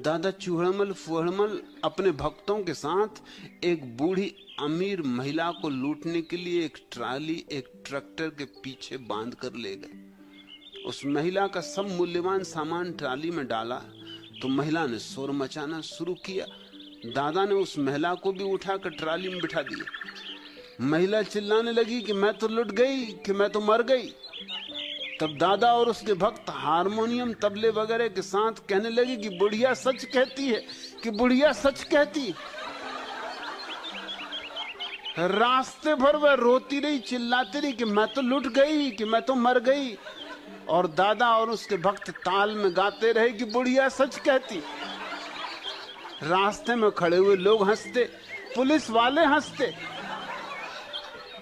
दादा चूहड़मल फूहड़मल अपने भक्तों के साथ एक बूढ़ी अमीर महिला को लूटने के लिए एक ट्राली एक ट्रैक्टर के पीछे बांध कर ले गए। उस महिला का सब मूल्यवान सामान ट्राली में डाला तो महिला ने शोर मचाना शुरू किया। दादा ने उस महिला को भी उठाकर ट्राली में बिठा दिया। महिला चिल्लाने लगी कि मैं तो लुट गई, कि मैं तो मर गई। तब दादा और उसके भक्त हारमोनियम तबले वगैरह के साथ कहने लगे कि बुढ़िया सच कहती है, कि बुढ़िया सच कहती। रास्ते भर वह रोती रही, चिल्लाती रही कि मैं तो लुट गई, कि मैं तो मर गई। और दादा और उसके भक्त ताल में गाते रहे कि बुढ़िया सच कहती। रास्ते में खड़े हुए लोग हंसते, पुलिस वाले हंसते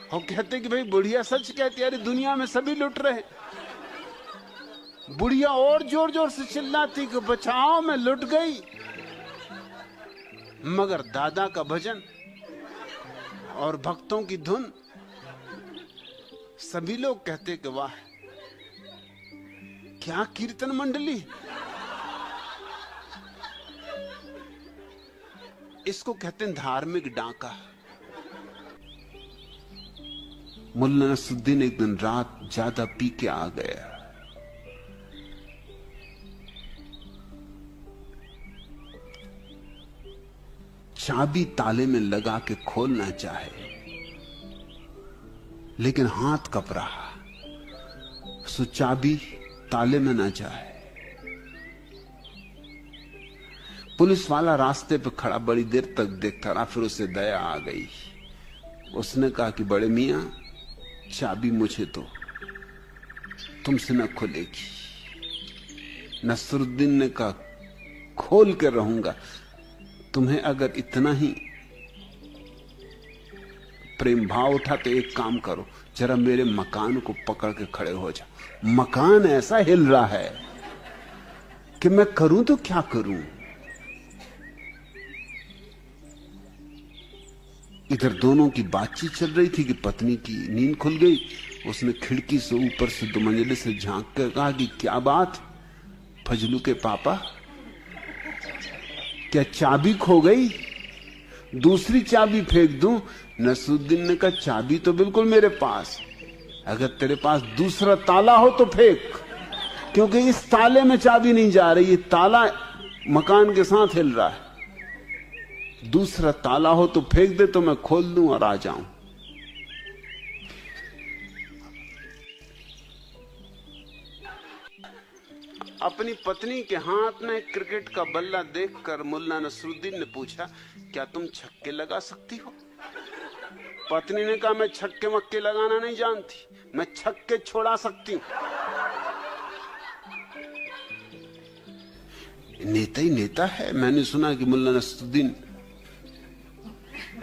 और कहते कि भाई बुढ़िया सच कहती। अरे दुनिया में सभी लुट रहे। बुढ़िया और जोर जोर से चिल्लाती कि बचाओ मैं लुट गई। मगर दादा का भजन और भक्तों की धुन, सभी लोग कहते कि वाह क्या कीर्तन मंडली। इसको कहते हैं धार्मिक डांका। मुल्ला नसरुद्दीन एक दिन रात ज्यादा पी के आ गया। चाबी ताले में लगा के खोलना चाहे, लेकिन हाथ कप रहा, सो चाबी ताले में ना जाए। पुलिस वाला रास्ते पे खड़ा बड़ी देर तक देखता रहा, फिर उसे दया आ गई। उसने कहा कि बड़े मियां चाबी मुझे तो तुमसे न खुलेगी। नसरुद्दीन ने कहा खोल के रहूंगा, तुम्हें अगर इतना ही प्रेम भाव उठा तो एक काम करो, जरा मेरे मकान को पकड़ के खड़े हो जाओ। मकान ऐसा हिल रहा है कि मैं करूं तो क्या करूं। इधर दोनों की बातचीत चल रही थी कि पत्नी की नींद खुल गई। उसने खिड़की से ऊपर से 2 मंजिले से झांक कर कहा कि क्या बात फजलू के पापा, क्या चाबी खो गई? दूसरी चाबी फेंक दूं? नसरुद्दीन ने कहा चाबी तो बिल्कुल मेरे पास, अगर तेरे पास दूसरा ताला हो तो फेंक, क्योंकि इस ताले में चाबी नहीं जा रही, ये ताला मकान के साथ हिल रहा है। दूसरा ताला हो तो फेंक दे तो मैं खोल दूं और आ जाऊं। अपनी पत्नी के हाथ में क्रिकेट का बल्ला देखकर मुल्ला नसरुद्दीन ने पूछा क्या तुम छक्के लगा सकती हो? पत्नी ने कहा मैं छक्के मक्के लगाना नहीं जानती, मैं छक्के छोड़ा सकती हूं। नेता ही नेता है। मैंने सुना कि मुल्ला नसरुद्दीन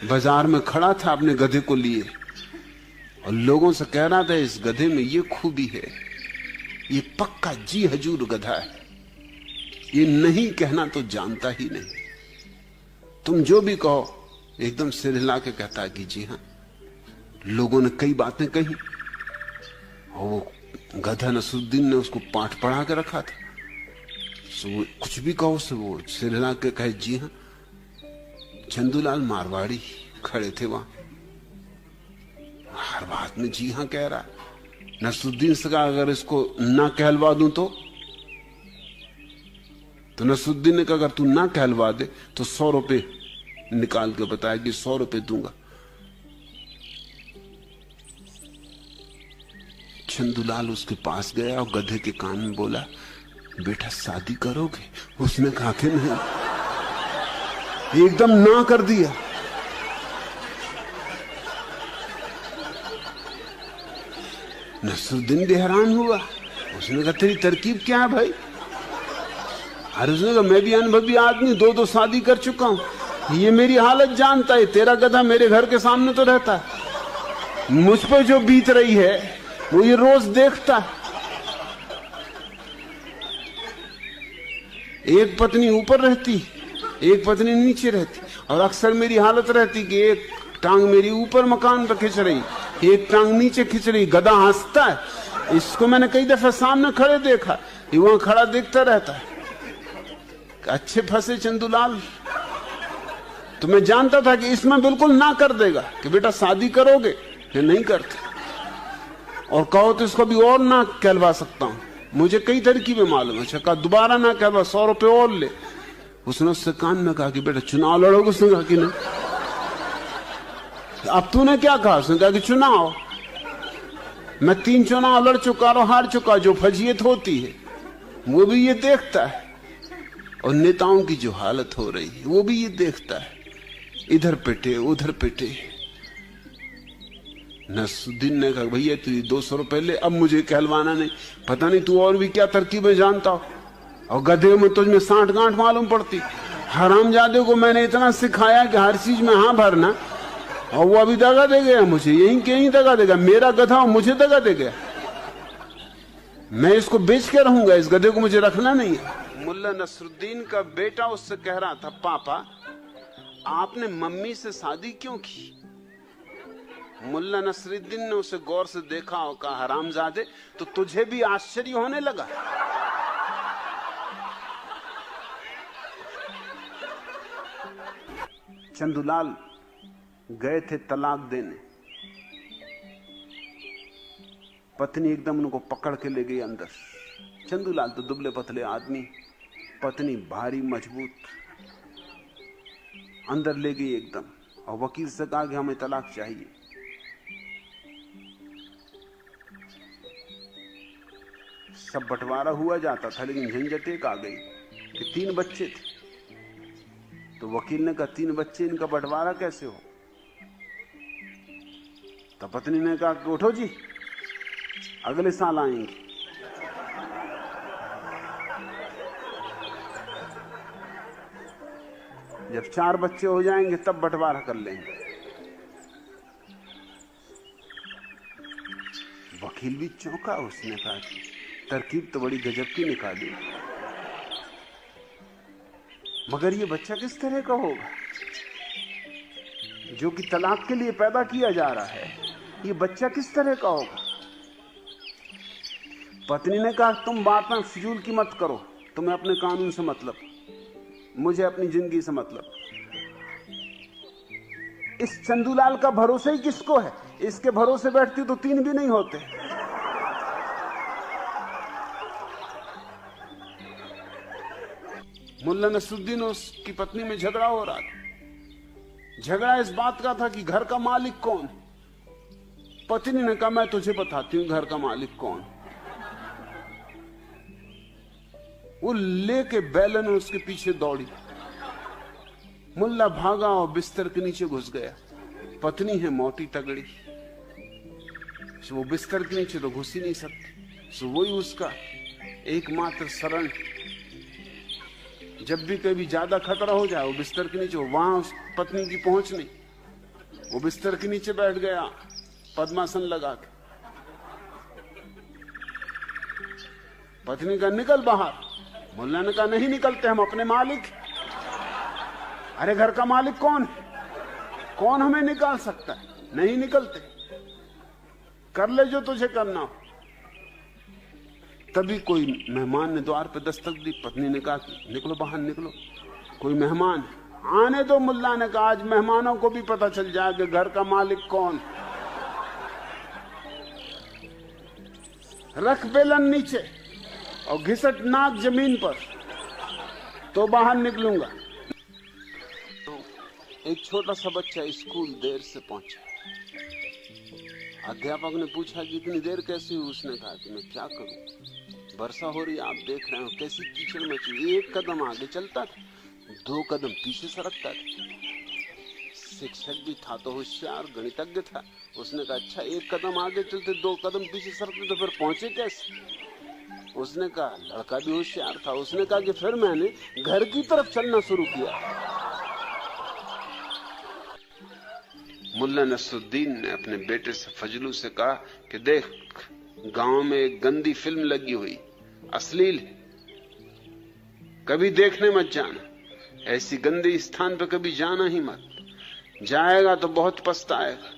बाजार में खड़ा था अपने गधे को लिए और लोगों से कह रहा था इस गधे में ये खूबी है, ये पक्का जी हजूर गधा है, ये नहीं कहना तो जानता ही नहीं, तुम जो भी कहो एकदम सिर हिला के कहता है कि जी हां। लोगों ने कई बातें कही और वो गधा नसरुद्दीन ने उसको पाठ पढ़ा के रखा था, सो कुछ भी कहो से वो सिर हिला के कहे जी हां। चंदूलाल मारवाड़ी खड़े थे वहां, हर बात में जी हां कह रहा है। नसरुद्दीन से कहा अगर इसको ना कहलवा दूं तो नसरुद्दीन ने कहा अगर तू ना कहलवा दे तो 100 रुपए निकाल के बताया कि 100 रुपए दूंगा। चंदूलाल उसके पास गया और गधे के कान में बोला बेटा शादी करोगे? उसने कहा कि नहीं, एकदम ना कर दिया। नसरुद्दीन भी हैरान हुआ। उसने कहा तेरी तरकीब क्या है भाई? अरे उसने कहा मैं भी अनुभवी आदमी, 2 शादी कर चुका हूं, ये मेरी हालत जानता है। तेरा गधा मेरे घर के सामने तो रहता है, मुझ पर जो बीत रही है वो ये रोज देखता है। एक पत्नी ऊपर रहती, एक पत्नी नीचे रहती, और अक्सर मेरी हालत रहती कि एक टांग मेरी ऊपर मकान पर खिंच रही, एक टांग नीचे खिंच रही। गधा हंसता है, इसको मैंने कई दफा सामने खड़े देखा, ये वहां खड़ा देखता रहता है। अच्छे फंसे चंदूलाल। तो मैं जानता था कि इसमें बिल्कुल ना कर देगा कि बेटा शादी करोगे, कि नहीं करते, और कहो तो इसको भी और ना कहलवा सकता हूं, मुझे कई तरकीबें मालूम है। कहा दोबारा ना कहलवा, 100 रुपए और ले। उसने उससे कान में कहा कि बेटा चुनाव लड़ोगे? उसने कहा कि नहीं। अब तूने क्या कहा? उसने कहा कि चुनाव। मैं 3 चुनाव लड़ चुका और हार चुका। जो फजीयत होती है वो भी ये देखता है, और नेताओं की जो हालत हो रही है वो भी ये देखता है। इधर पिटे उधर पिटे। नसरुद्दीन ने कहा भैया तू 200 रुपए ले, अब मुझे कहलवाना नहीं। पता नहीं तू और भी क्या तरकीबें जानता हो, और गधे में तुझमें 60 गांठ मालूम पड़ती। हरामजादे को मैंने इतना सिखाया कि हर चीज में हाँ भरना, और वो अभी दगा दे गया मुझे। यहीं दगा देगा। मेरा गधा मुझे दगा दे गया। मैं इसको बेच के रहूंगा, इस गधे को मुझे रखना नहीं है। मुल्ला नसरुद्दीन का बेटा उससे कह रहा था, पापा आपने मम्मी से शादी क्यों की? मुल्ला नसरुद्दीन ने उसे गौर से देखा और कहा, हरामजादे तो तुझे भी आश्चर्य होने लगा? चंदूलाल गए थे तलाक देने। पत्नी एकदम उनको पकड़ के ले गई अंदर। चंदूलाल तो दुबले पतले आदमी, पत्नी भारी मजबूत, अंदर ले गई एकदम, और वकील से कहा कि हमें तलाक चाहिए। सब बंटवारा हुआ जाता था, लेकिन झंझट एक आ गई कि 3 बच्चे थे। तो वकील ने कहा 3 बच्चे, इनका बंटवारा कैसे हो? तो पत्नी ने कहा कि उठो जी, अगले साल आएंगे। जब 4 बच्चे हो जाएंगे तब बंटवारा कर लेंगे। वकील भी चौंका। उसने कहा तरकीब तो बड़ी गजब की निकाली, मगर ये बच्चा किस तरह का होगा जो कि तलाक के लिए पैदा किया जा रहा है? ये बच्चा किस तरह का होगा? पत्नी ने कहा तुम बात में फिजूल की मत करो, तुम्हें अपने कानून से मतलब, मुझे अपनी जिंदगी से मतलब। इस चंदूलाल का भरोसा ही किसको है? इसके भरोसे बैठती तो 3 भी नहीं होते। मुल्ला नसरुद्दीन और उसकी पत्नी में झगड़ा हो रहा था। झगड़ा इस बात का था कि घर का मालिक कौन। पत्नी ने कहा मैं तुझे बताती हूं घर का मालिक कौन। वो लेके बैलन उसके पीछे दौड़ी। मुल्ला भागा और बिस्तर के नीचे घुस गया। पत्नी है मोटी तगड़ी, वो बिस्तर के नीचे तो घुस ही नहीं सकती। सो वही उसका एकमात्र शरण। जब भी कभी ज्यादा खतरा हो जाए वो बिस्तर के नीचे, वहां उस पत्नी की पहुंच नहीं, वो बिस्तर के नीचे बैठ गया पद्मासन लगा के। पत्नी का निकल बाहर। मुल्ला ने कहा नहीं निकलते, हम अपने मालिक। अरे घर का मालिक कौन है? कौन हमें निकाल सकता है? नहीं निकलते, कर ले जो तुझे करना हो। तभी कोई मेहमान ने द्वार पर दस्तक दी। पत्नी ने कहा निकलो बाहर निकलो, कोई मेहमान आने दो। मुल्ला ने कहा आज मेहमानों को भी पता चल जाए कि घर का मालिक कौन। रख बेलन नीचे और घिसट नाक जमीन पर, तो बाहर निकलूंगा। एक छोटा सा बच्चा स्कूल देर से पहुंचा। अध्यापक ने पूछा कि इतनी देर कैसी हुई? उसने कहा कि मैं क्या करूं, वर्षा हो रही, आप देख रहे हो कैसी कीचड़ मची। 1 कदम आगे चलता था, 2 कदम पीछे सरकता था। शिक्षक भी था तो होशियार, गणितज्ञ था। उसने कहा अच्छा 1 कदम आगे चलते 2 कदम पीछे सरकते तो फिर पहुंचे कैसे? उसने कहा लड़का भी होशियार था। उसने कहा कि फिर मैंने घर की तरफ चलना शुरू किया। मुल्ला नसरुद्दीन ने अपने बेटे से फजलू से कहा कि देख गांव में एक गंदी फिल्म लगी हुई, अश्लील, कभी देखने मत जाना। ऐसी गंदे स्थान पर कभी जाना ही मत, जाएगा तो बहुत पछताएगा।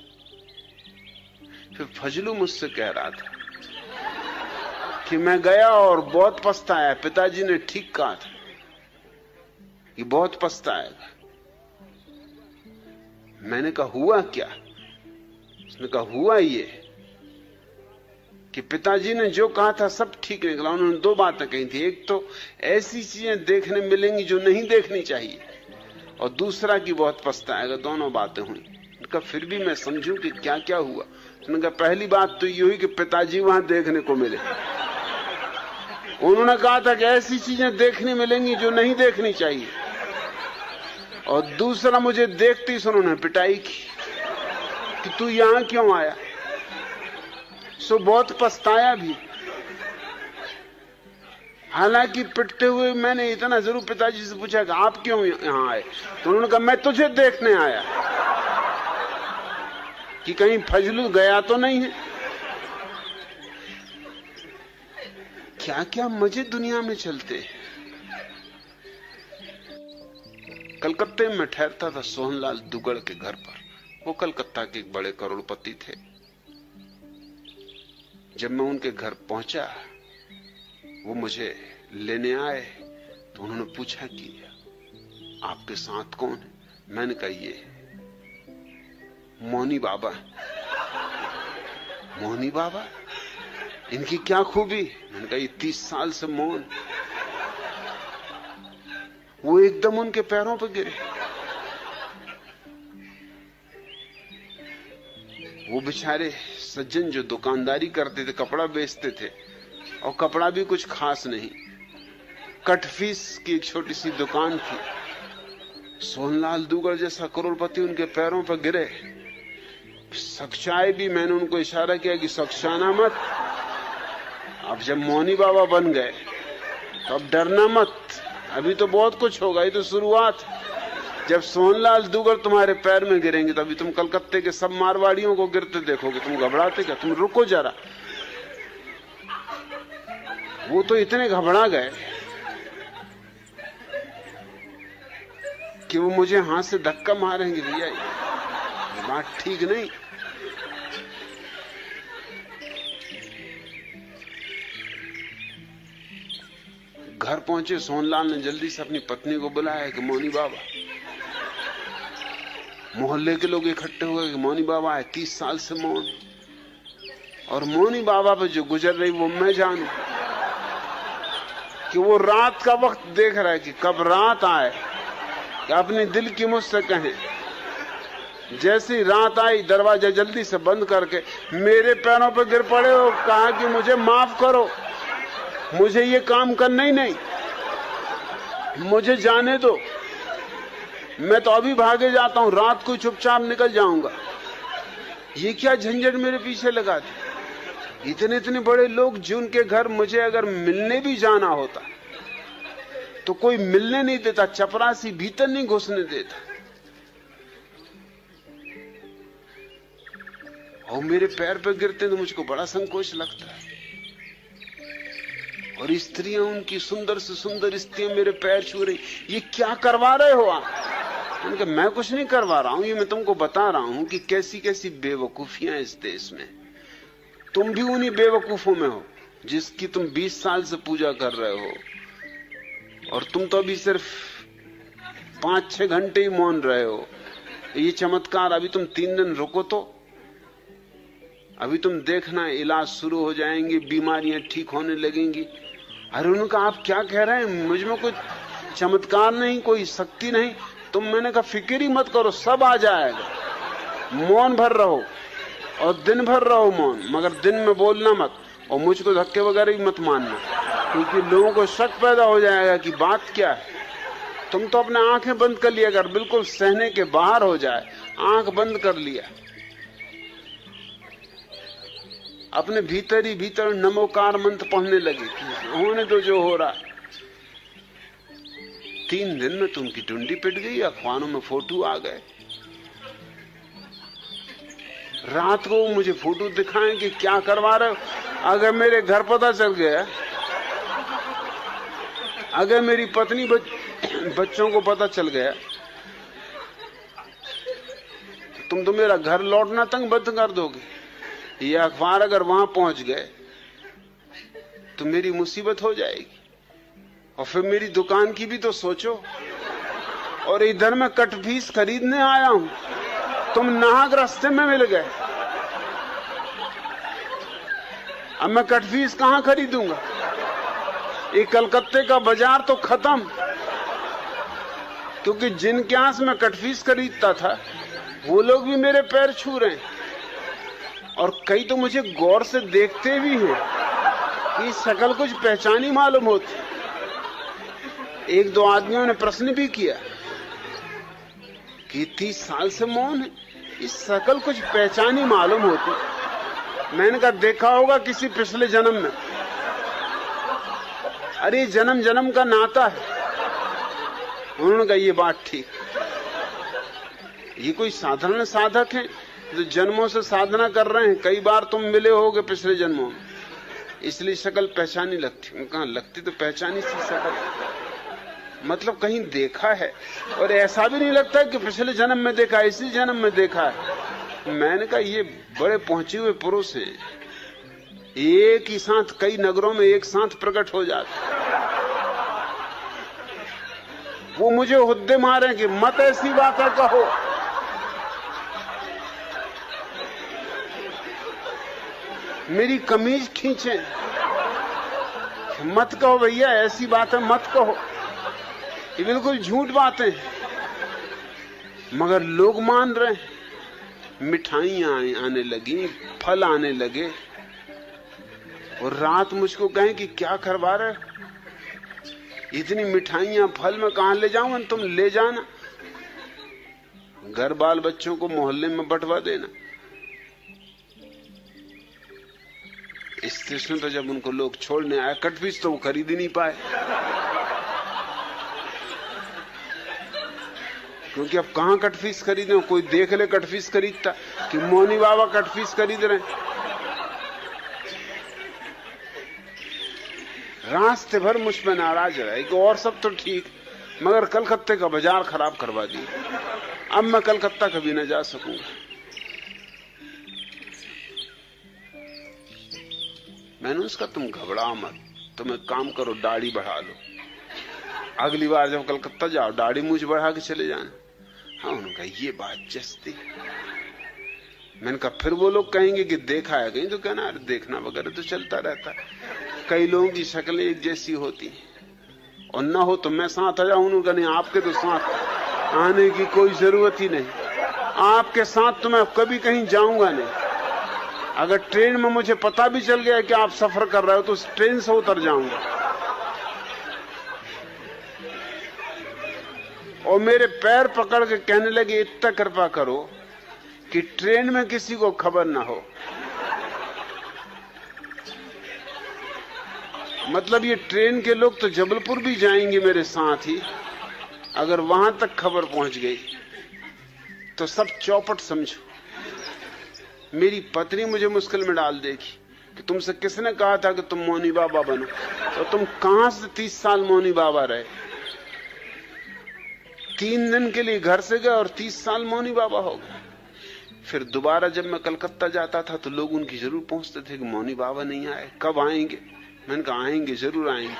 फिर फजलू मुझसे कह रहा था कि मैं गया और बहुत पछताया, पिताजी ने ठीक कहा था। ये बहुत पछताएगा। मैंने कहा हुआ क्या? उसने कहा हुआ ये कि पिताजी ने जो कहा था सब ठीक निकला। उन्होंने दो बातें कही थी, एक तो ऐसी चीजें देखने मिलेंगी जो नहीं देखनी चाहिए, और दूसरा कि बहुत पछताएगा। दोनों बातें हुई। उनका फिर भी मैं समझूं कि क्या क्या हुआ। उन्होंने कहा पहली बात तो ये हुई कि पिताजी वहां देखने को मिले। उन्होंने कहा था कि ऐसी चीजें देखने मिलेंगी जो नहीं देखनी चाहिए, और दूसरा मुझे देखते ही उन्होंने पिटाई की कि तू यहां क्यों आया। सो बहुत पछताया भी। हालांकि पिटते हुए मैंने इतना जरूर पिताजी से पूछा कि आप क्यों यहां आए, तो उन्होंने कहा मैं तुझे देखने आया कि कहीं फजलू गया तो नहीं है। क्या क्या मजे दुनिया में चलते हैं। कलकत्ते में ठहरता था सोहनलाल दुगड़ के घर पर। वो कलकत्ता के एक बड़े करोड़पति थे। जब मैं उनके घर पहुंचा, वो मुझे लेने आए, तो उन्होंने पूछा कि आपके साथ कौन है? मैंने कहा ये मौनी बाबा। मौनी बाबा, इनकी क्या खूबी? मैंने कहा ये 30 साल से मौन। वो एकदम उनके पैरों पर गिरे। वो बेचारे सज्जन जो दुकानदारी करते थे, कपड़ा बेचते थे, और कपड़ा भी कुछ खास नहीं, कटफीस की एक छोटी सी दुकान थी। सोहनलाल दुगड़ जैसा करोड़पति उनके पैरों पर गिरे। सख्चाए भी। मैंने उनको इशारा किया कि सख्शाना मत। अब जब मौनी बाबा बन गए तो अब डरना मत, अभी तो बहुत कुछ होगा, ये तो शुरुआत। जब सोहनलाल दुगड़ तुम्हारे पैर में गिरेंगे तभी तुम कलकत्ते के सब मारवाड़ियों को गिरते देखोगे। तुम घबराते क्या? तुम रुको जरा। वो तो इतने घबरा गए कि वो मुझे हाथ से धक्का मारेंगे। भैया ये बात ठीक नहीं। घर पहुंचे, सोहनलाल ने जल्दी से अपनी पत्नी को बुलाया कि मौनी बाबा। मोहल्ले के लोग इकट्ठे हुए कि मौनी बाबा आए, 30 साल से मौन। और मौनी बाबा पे जो गुजर रही वो मैं जानू कि वो रात का वक्त देख रहा है कि कब रात आए कि अपने दिल की मुझसे कहें। जैसे ही रात आई, दरवाजा जल्दी से बंद करके मेरे पैरों पर गिर पड़े और कहा कि मुझे माफ करो, मुझे ये काम करना ही नहीं, मुझे जाने दो, मैं तो अभी भागे जाता हूं, रात को चुपचाप निकल जाऊंगा। ये क्या झंझट मेरे पीछे लगा दी। इतने इतने बड़े लोग जिनके घर मुझे अगर मिलने भी जाना होता तो कोई मिलने नहीं देता, चपरासी भीतर नहीं घुसने देता, और मेरे पैर पे गिरते तो मुझको बड़ा संकोच लगता है। और स्त्रियां, उनकी सुंदर से सुंदर स्त्रियां मेरे पैर छू रही। ये क्या करवा रहे हो आप? उनके मैं कुछ नहीं करवा रहा हूं, ये मैं तुमको बता रहा हूं कि कैसी कैसी बेवकूफियां इस देश में। तुम भी उन्हीं बेवकूफों में हो जिसकी तुम 20 साल से पूजा कर रहे हो, और तुम तो अभी सिर्फ 5-6 घंटे ही मौन रहे हो। ये चमत्कार, अभी तुम 3 दिन रुको तो अभी तुम देखना इलाज शुरू हो जाएंगे, बीमारियां ठीक होने लगेंगी। अरे उन्होंने आप क्या कह रहे हैं? मुझ में कोई चमत्कार नहीं, कोई शक्ति नहीं। तुम, मैंने कहा फिक्र ही मत करो, सब आ जाएगा। मौन भर रहो और दिन भर रहो मौन, मगर दिन में बोलना मत, और मुझको धक्के वगैरह ही मत मानना, क्योंकि लोगों को शक पैदा हो जाएगा कि बात क्या है। तुम तो अपने आंखें बंद कर लिया, अगर बिल्कुल सहने के बाहर हो जाए, आंख बंद कर लिया, अपने भीतर ही भीतर नमोकार मंत्र पढ़ने लगे, होने तो जो हो रहा। 3 दिन में तुमकी टुंडी पिट गई, अखबारों में फोटो आ गए। रात को मुझे फोटो दिखाएं कि क्या करवा रहे हो। अगर मेरे घर पता चल गया, अगर मेरी पत्नी बच्चों को पता चल गया, तुम तो मेरा घर लौटना तंग बंद कर दोगे। ये अखबार अगर वहां पहुंच गए तो मेरी मुसीबत हो जाएगी। और फिर मेरी दुकान की भी तो सोचो। और इधर मैं कटफीस खरीदने आया हूं, तुम नाहक रास्ते में मिल गए। अब मैं कटफीस कहां खरीदूंगा? ये कलकत्ते का बाजार तो खत्म, क्योंकि जिनके यहां से मैं कटफीस खरीदता था वो लोग भी मेरे पैर छू रहे हैं, और कई तो मुझे गौर से देखते भी हैं कि शक्ल कुछ पहचानी मालूम होती। एक दो आदमियों ने प्रश्न भी किया कि 30 साल से मौन है, इस शक्ल कुछ पहचानी मालूम होती। मैंने कहा देखा होगा किसी पिछले जन्म में। अरे जन्म जन्म का नाता है। उन्होंने कहा ये बात ठीक, ये कोई साधारण साधक है जो जन्मों से साधना कर रहे हैं, कई बार तुम मिले होगे पिछले जन्मों में, इसलिए शक्ल पहचानी लगती। कहा लगती तो पहचानी सी शक्ल, मतलब कहीं देखा है, और ऐसा भी नहीं लगता कि पिछले जन्म में देखा, इसी जन्म में देखा है। मैंने कहा ये बड़े पहुंचे हुए पुरुष हैं, एक ही साथ कई नगरों में एक साथ प्रकट हो जाते। वो मुझे हुद्दे मारे कि मत ऐसी बातें कहो। मेरी कमीज खींचे, मत कहो भैया ऐसी बातें मत कहो, ये बिल्कुल झूठ बातें। मगर लोग मान रहे हैं। मिठाइयां आने लगी, फल आने लगे, और रात मुझको कहें कि क्या करवा रहे, इतनी मिठाइयां फल में कहां ले जाऊं? तुम ले जाना, घर बाल बच्चों को मोहल्ले में बंटवा देना। स्टेशन पर जब उनको लोग छोड़ने आए, कटफीस तो वो खरीद ही नहीं पाए, क्योंकि अब कहां कटफीस खरीदे? कोई देख ले कटफीस खरीदता कि मौनी बाबा कटफीस खरीद रहे हैं। रास्ते भर मुझ पर नाराज रहे कि और सब तो ठीक, मगर कलकत्ते का बाजार खराब करवा दिया। अब मैं कलकत्ता कभी न जा सकूंगा। मैंने उसका तुम घबराओ मत, तुम एक काम करो, दाढ़ी बढ़ा लो, अगली बार जब कलकत्ता जाओ दाढ़ी मूछ बढ़ा के चले जाना। हाँ, उन्होंने कहा ये बात जस्ती। मैंने कहा फिर वो लोग कहेंगे कि देखा है कहीं, तो कहना अरे देखना वगैरह तो चलता रहता है, कई लोगों की शक्लें एक जैसी होती, और ना हो तो मैं साथ आ जाऊं। उन्होंने कहा नहीं, आपके तो साथ आने की कोई जरूरत ही नहीं, आपके साथ तो मैं कभी कहीं जाऊंगा नहीं। अगर ट्रेन में मुझे पता भी चल गया कि आप सफर कर रहे हो तो उस ट्रेन से उतर जाऊंगा। और मेरे पैर पकड़ के कहने लगे इतना कृपा करो कि ट्रेन में किसी को खबर ना हो। मतलब ये ट्रेन के लोग तो जबलपुर भी जाएंगे मेरे साथ ही, अगर वहां तक खबर पहुंच गई तो सब चौपट समझो। मेरी पत्नी मुझे मुश्किल में डाल देगी कि तुमसे किसने कहा था कि तुम मौनी बाबा बनो, तो तुम कहां से 30 साल मौनी बाबा रहे? 3 दिन के लिए घर से गए और 30 साल मौनी बाबा हो गए। फिर दोबारा जब मैं कलकत्ता जाता था तो लोग उनकी जरूर पूछते थे कि मौनी बाबा नहीं आए, कब आएंगे? मैंने कहा आएंगे, जरूर आएंगे।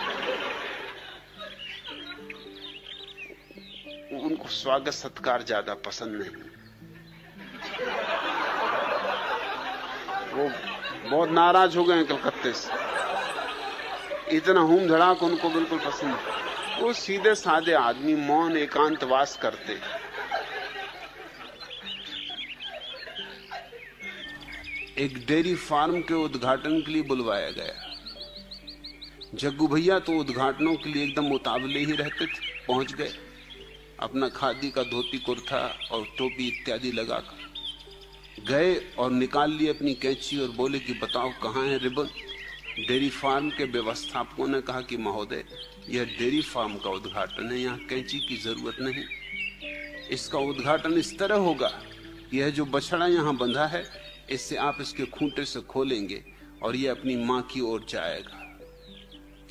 उनको स्वागत सत्कार ज्यादा पसंद नहीं, वो बहुत नाराज हो गए कलकत्ते से, इतना हूम धड़ाक उनको बिल्कुल पसंद नहीं। वो सीधे साधे आदमी, मौन एकांतवास करते। एक डेयरी फार्म के उद्घाटन के लिए बुलवाया गया। जग्गू भैया तो उद्घाटनों के लिए एकदम उतावले ही रहते थे। पहुंच गए, अपना खादी का धोती कुर्ता और टोपी इत्यादि लगाकर गए और निकाल लिए अपनी कैंची और बोले कि बताओ कहाँ है रिबन? डेयरी फार्म के व्यवस्थापकों ने कहा कि महोदय, यह डेयरी फार्म का उद्घाटन है, यहाँ कैंची की जरूरत नहीं। इसका उद्घाटन इस तरह होगा, यह जो बछड़ा यहाँ बंधा है इससे आप इसके खूंटे से खोलेंगे और यह अपनी माँ की ओर जाएगा।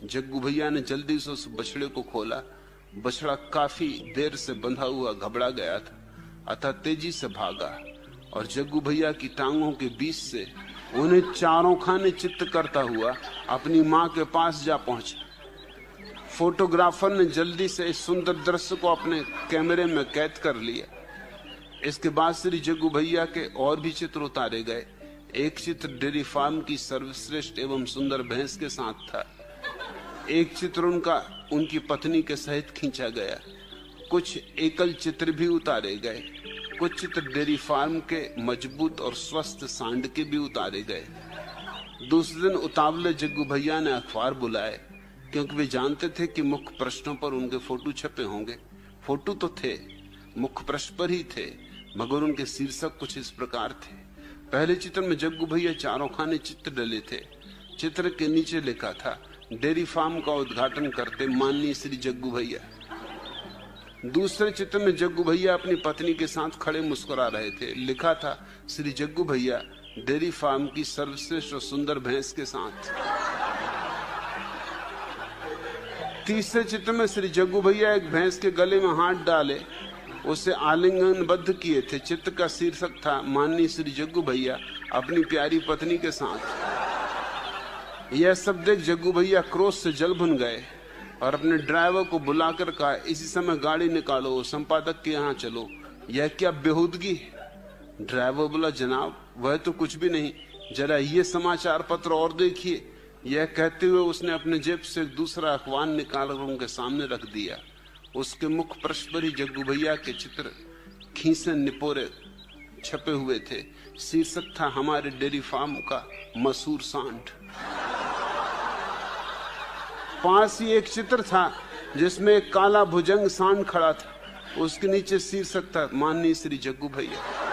जग्गू भैया ने जल्दी से उस बछड़े को खोला। बछड़ा काफी देर से बंधा हुआ घबरा गया था, अतः तेजी से भागा और जग्गू भैया की टांगों के बीच से उन्हें चारों खाने चित्त करता हुआ अपनी मां के पास जा पहुंचा। फोटोग्राफर ने जल्दी से इस सुंदर दृश्य को अपने कैमरे में कैद कर लिया। इसके बाद श्री जग्गू भैया के और भी चित्र उतारे गए। एक चित्र डेयरी फार्म की सर्वश्रेष्ठ एवं सुंदर भैंस के साथ था। एक चित्र उनकी पत्नी के सहित खींचा गया। कुछ एकल चित्र भी उतारे गए। कुछ चित्र डेयरी फार्म के मजबूत और स्वस्थ सांड के भी उतारे गए। दूसरे दिन उतावले जग्गू भैया ने अखबार बुलाए, क्योंकि वे जानते थे कि मुख्य पृष्ठों पर उनके फोटो छपे होंगे। फोटो तो थे, मुख्य पृष्ठ पर ही थे, मगर उनके शीर्षक कुछ इस प्रकार थे। पहले चित्र में जग्गू भैया चारों खाने चित्र डले थे। चित्र के नीचे लिखा था, डेयरी फार्म का उद्घाटन करते माननीय श्री जग्गू भैया। दूसरे चित्र में जग्गू भैया अपनी पत्नी के साथ खड़े मुस्कुरा रहे थे। लिखा था, श्री जग्गू भैया डेयरी फार्म की सर्वश्रेष्ठ और सुंदर भैंस के साथ। तीसरे चित्र में श्री जग्गू भैया एक भैंस के गले में हाथ डाले उसे आलिंगनबद्ध किए थे। चित्र का शीर्षक था, माननीय श्री जग्गू भैया अपनी प्यारी पत्नी के साथ। यह सब देख जग्गू भैया क्रोध से जल भुन गए और अपने ड्राइवर को बुलाकर कहा, इसी समय गाड़ी निकालो, संपादक के यहाँ चलो। यह क्या बेहूदगी है? ड्राइवर बोला, जनाब वह तो कुछ भी नहीं, जरा ये समाचार पत्र और देखिए। यह कहते हुए उसने अपने जेब से दूसरा अखबार निकालकर उनके सामने रख दिया। उसके मुख पृष्ठ पर ही जग्गू भैया के चित्र खींचे निपोरे छपे हुए थे। शीर्षक था, हमारे डेयरी फार्म का मशहूर सांड। पास ही एक चित्र था जिसमें एक काला भुजंग सांड खड़ा था। उसके नीचे शीर्षक था, माननीय श्री जग्गू भैया।